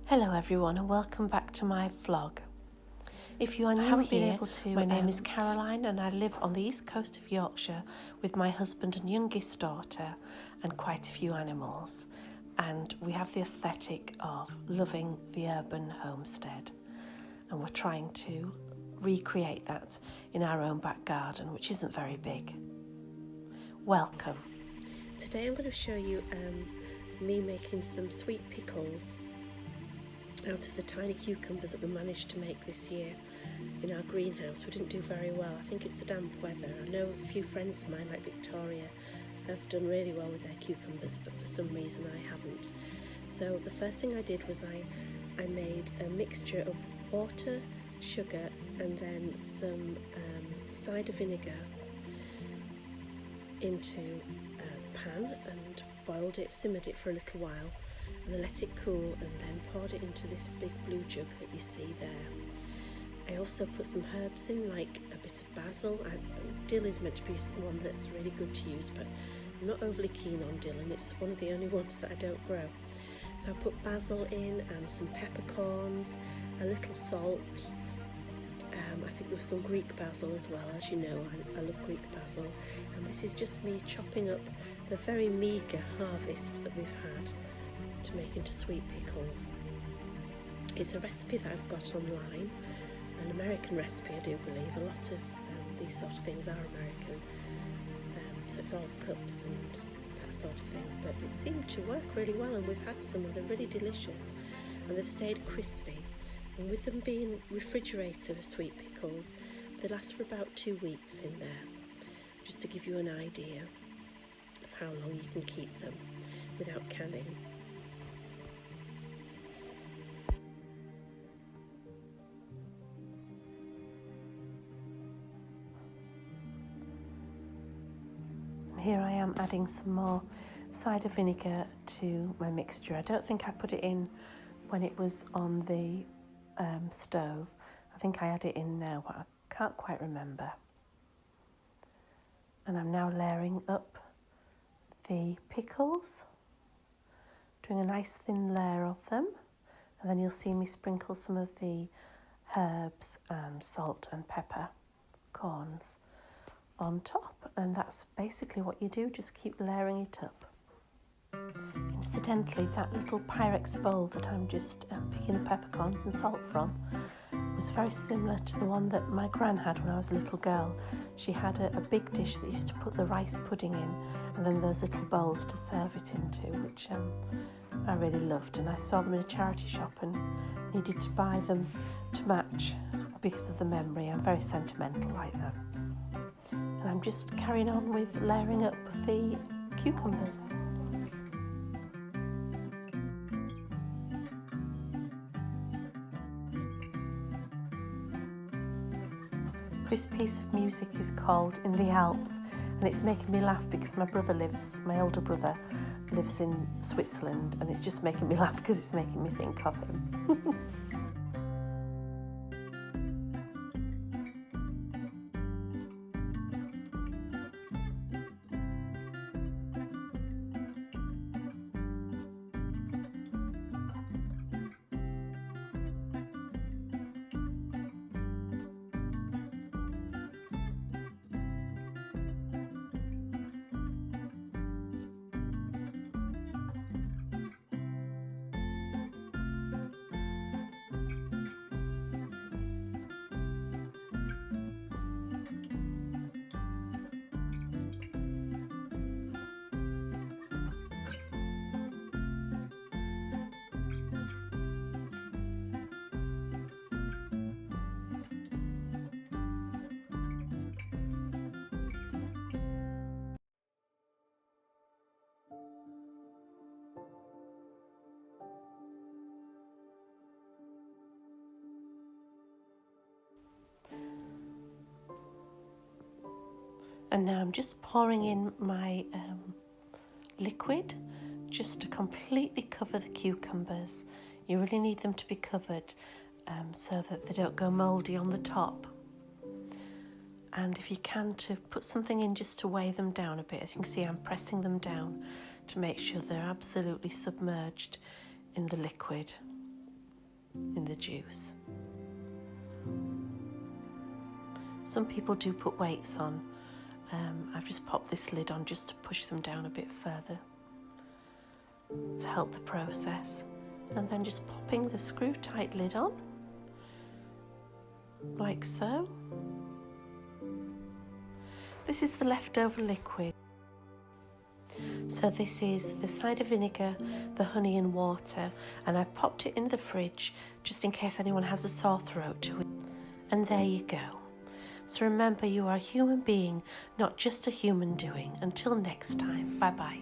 Hello everyone and welcome back to my vlog. If you are new here, my name is Caroline and I live on the east coast of Yorkshire with my husband and youngest daughter and quite a few animals, and we have the aesthetic of loving the urban homestead, and we're trying to recreate that in our own back garden, which isn't very big. Welcome. Today I'm going to show you me making some sweet pickles out of the tiny cucumbers that we managed to make this year in our greenhouse. We didn't do very well. I think it's the damp weather. I know a few friends of mine like Victoria have done really well with their cucumbers, but for some reason I haven't. So the first thing I did was I made a mixture of water, sugar and then some cider vinegar into the pan and boiled it, simmered it for a little while, and then let it cool, and then poured it into this big blue jug that you see there. I also put some herbs in, like a bit of basil. Dill is meant to be one that's really good to use, but I'm not overly keen on dill, and it's one of the only ones that I don't grow. So I put basil in and some peppercorns, a little salt. I think there was some Greek basil as well. As you know, I love Greek basil, and this is just me chopping up the very meagre harvest that we've had to make into sweet pickles. It's a recipe that I've got online, an American recipe I do believe. A lot of these sort of things are American, so it's all cups and that sort of thing, but it seemed to work really well, and we've had some and they're really delicious and they've stayed crispy. And with them being refrigerator sweet pickles, they last for about 2 weeks in there, just to give you an idea of how long you can keep them without canning. Here I am adding some more cider vinegar to my mixture. I don't think I put it in when it was on the stove. I think I add it in now, but I can't quite remember. And I'm now layering up the pickles, doing a nice thin layer of them, and then you'll see me sprinkle some of the herbs and salt and pepper corns on top, and that's basically what you do, just keep layering it up. Incidentally, that little Pyrex bowl that I'm just picking the peppercorns and salt from was very similar to the one that my gran had when I was a little girl. She had a big dish that used to put the rice pudding in, and then those little bowls to serve it into, which I really loved, and I saw them in a charity shop and needed to buy them to match because of the memory. I'm very sentimental like that. And I'm just carrying on with layering up the cucumbers. This piece of music is called In the Alps, and it's making me laugh because my older brother lives in Switzerland, and it's just making me laugh because it's making me think of him. And now I'm just pouring in my liquid just to completely cover the cucumbers. You really need them to be covered so that they don't go mouldy on the top. And if you can, to put something in just to weigh them down a bit. As you can see, I'm pressing them down to make sure they're absolutely submerged in the liquid. in the juice. Some people do put weights on. I've just popped this lid on just to push them down a bit further to help the process, and then just popping the screw tight lid on like so. This is the leftover liquid. So this is the cider vinegar, the honey and water, and I've popped it in the fridge just in case anyone has a sore throat. And there you go. So remember, you are a human being, not just a human doing. Until next time, bye bye.